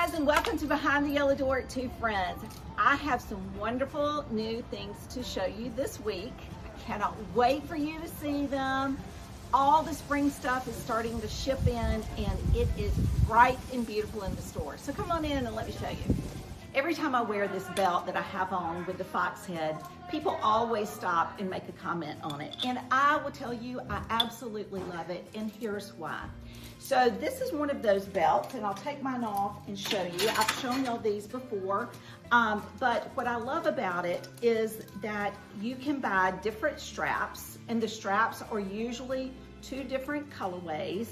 guys, and welcome to Behind the Yellow Door at Two Friends. I have some wonderful new things to show you this week. I cannot wait for you to see them. All the spring stuff is starting to ship in, and it is bright and beautiful in the store. So come on in and let me show you. Every time I wear this belt that I have on with the fox head, people always stop and make a comment on it. And I will tell you, I absolutely love it, and here's why. So this is one of those belts, and I'll take mine off and show you. I've shown y'all these before, but what I love about it is that you can buy different straps, and the straps are usually two different colorways.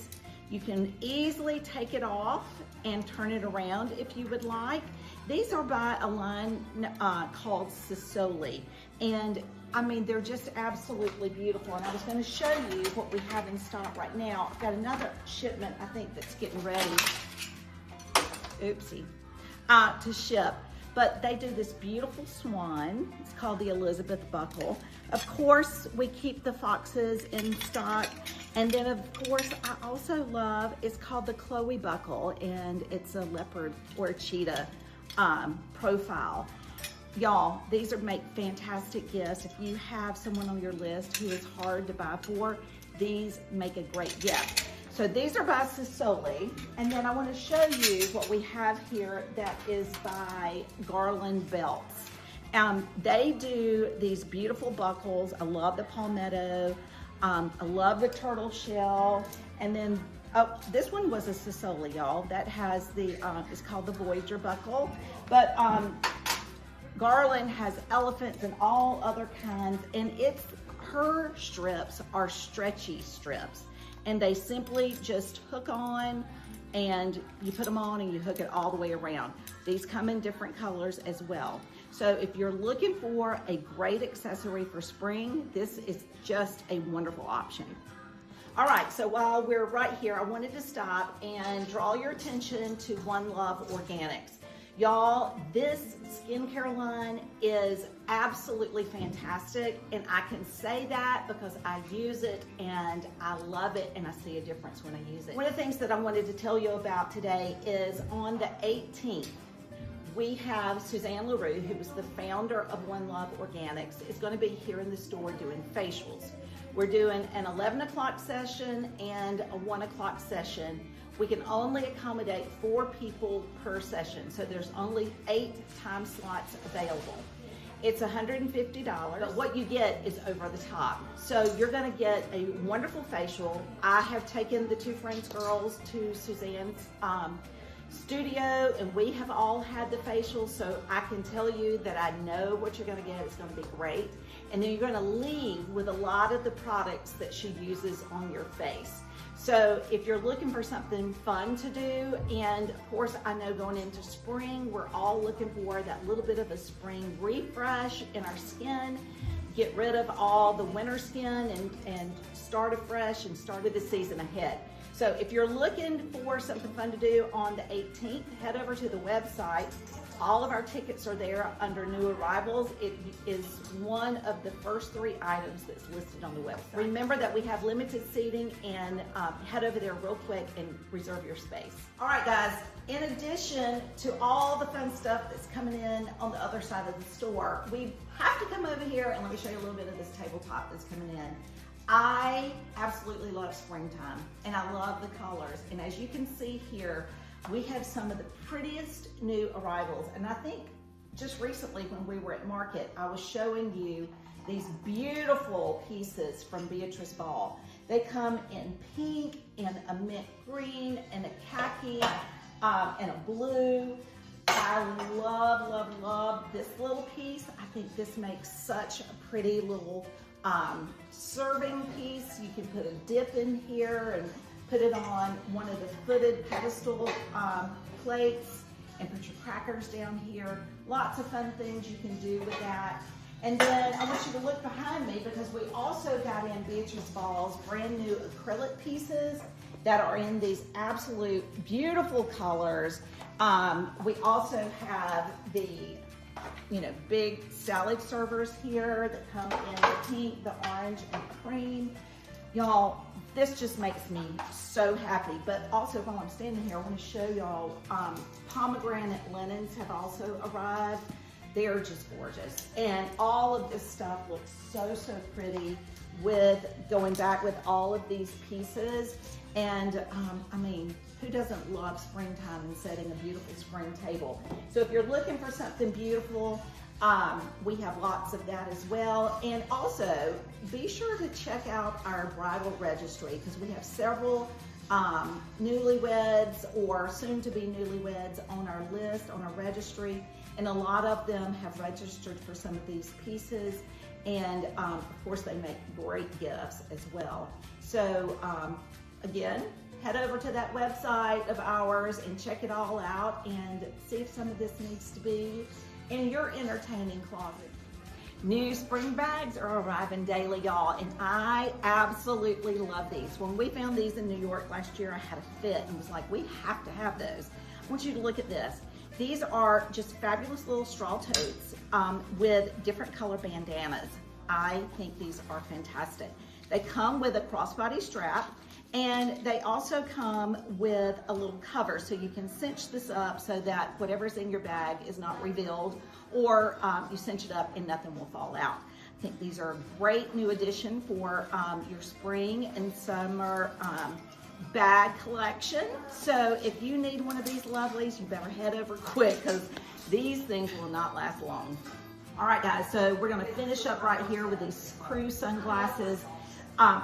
You can easily take it off and turn it around if you would like. These are by a line called Sisoli, and I mean, they're just absolutely beautiful. And I was going to show you what we have in stock right now. I've got another shipment, I think, that's getting ready, oopsie, to ship. But they do this beautiful swan. It's called the Elizabeth buckle. Of course, we keep the foxes in stock. And then, of course, I also love, it's called the Chloe buckle, and it's a leopard or a cheetah profile. Y'all, these make fantastic gifts. If you have someone on your list who is hard to buy for, these make a great gift. So these are by Sisoli, and then I want to show you what we have here that is by Garland Belts. They do these beautiful buckles. I love the palmetto. I love the turtle shell, and then this one was a Sisoli, y'all. That has the it's called the Voyager buckle, but Garland has elephants and all other kinds, and her strips are stretchy strips, and they simply just hook on, and you put them on and you hook it all the way around. These come in different colors as well. So if you're looking for a great accessory for spring, this is just a wonderful option. All right, so while we're right here, I wanted to stop and draw your attention to One Love Organics. Y'all, this skincare line is absolutely fantastic, and I can say that because I use it and I love it, and I see a difference when I use it. One of the things that I wanted to tell you about today is on the 18th, we have Suzanne LaRue, who was the founder of One Love Organics, is going to be here in the store doing facials. We're doing an 11 o'clock session and a 1 o'clock session. We can only accommodate 4 people per session, so there's only 8 time slots available. It's $150, but what you get is over the top. So you're gonna get a wonderful facial. I have taken the Two Friends girls to Suzanne's studio, and we have all had the facial, so I can tell you that I know what you're gonna get. It's gonna be great. And then you're gonna leave with a lot of the products that she uses on your face. So if you're looking for something fun to do, and of course I know going into spring, we're all looking for that little bit of a spring refresh in our skin, get rid of all the winter skin and start afresh and start the season ahead. So if you're looking for something fun to do on the 18th, head over to the website. All of our tickets are there under new arrivals. It is one of the first 3 items that's listed on the website. Remember that we have limited seating, and head over there real quick and reserve your space. All right, guys, in addition to all the fun stuff that's coming in on the other side of the store, we have to come over here and let me show you a little bit of this tabletop that's coming in. I absolutely love springtime, and I love the colors. And as you can see here, we have some of the prettiest new arrivals. And I think just recently when we were at market, I was showing you these beautiful pieces from Beatrice Ball. They come in pink and a mint green and a khaki and a blue. I love, love, love this little piece. I think this makes such a pretty little serving piece. You can put a dip in here and put it on one of the footed pedestal plates and put your crackers down here. Lots of fun things you can do with that. And then I want you to look behind me because we also got in Beatrice Ball's brand new acrylic pieces that are in these absolute beautiful colors. We also have the big salad servers here that come in the pink, the orange, and cream. Y'all, this just makes me so happy. But also while I'm standing here, I want to show y'all pomegranate linens have also arrived. They're just gorgeous. And all of this stuff looks so, so pretty with going back with all of these pieces. And I mean, who doesn't love springtime and setting a beautiful spring table? So if you're looking for something beautiful, we have lots of that as well. And also be sure to check out our bridal registry, because we have several newlyweds or soon to be newlyweds on our list, on our registry. And a lot of them have registered for some of these pieces. And of course they make great gifts as well. So again, head over to that website of ours and check it all out and see if some of this needs to be in your entertaining closet. New spring bags are arriving daily, y'all, and I absolutely love these. When we found these in New York last year, I had a fit and was like, we have to have those. I want you to look at this. These are just fabulous little straw totes with different color bandanas. I think these are fantastic. They come with a crossbody strap, and they also come with a little cover so you can cinch this up so that whatever's in your bag is not revealed, or you cinch it up and nothing will fall out. I think these are a great new addition for your spring and summer bag collection. So if you need one of these lovelies, you better head over quick, because these things will not last long. All right, guys, so we're gonna finish up right here with these Crew sunglasses.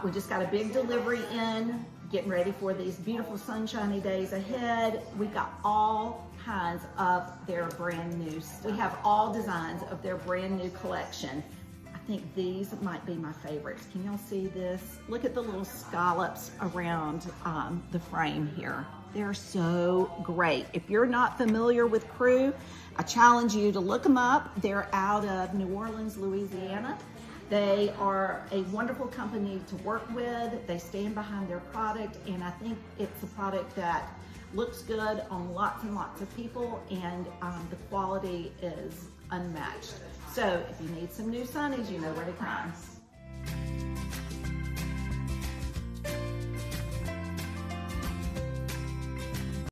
We just got a big delivery in, getting ready for these beautiful sunshiny days ahead. We've got all kinds of their brand new stuff. We have all designs of their brand new collection. I think these might be my favorites. Can y'all see this? Look at the little scallops around the frame here. They're so great. If you're not familiar with Crew, I challenge you to look them up. They're out of New Orleans, Louisiana. They are a wonderful company to work with. They stand behind their product, and I think it's a product that looks good on lots and lots of people, and the quality is unmatched. So if you need some new sunnies, you know where to come.